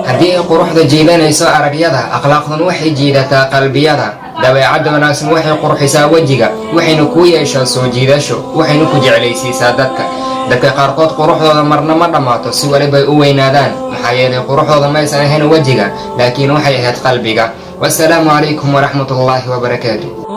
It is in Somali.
haddii ay quruxda jiidanayso aragyada, akhlaaqdan waxay jiidataa qalbiyada, dabeecadda wanaagsan waxay qurxisaa wejiga, waxayna kuu yeeshaa soo jiidasho, waxayna ku jeclaysiisaa dadka qaarkood quruxdooda marna ma dhammaato si walibay u weynaadaan, maxaa yeelay quruxdooda maysan ahayn wejiga laakiin waxay ahayd qalbiga. wassalaamu calaykum waraxmatullaahi wabarakaatuh.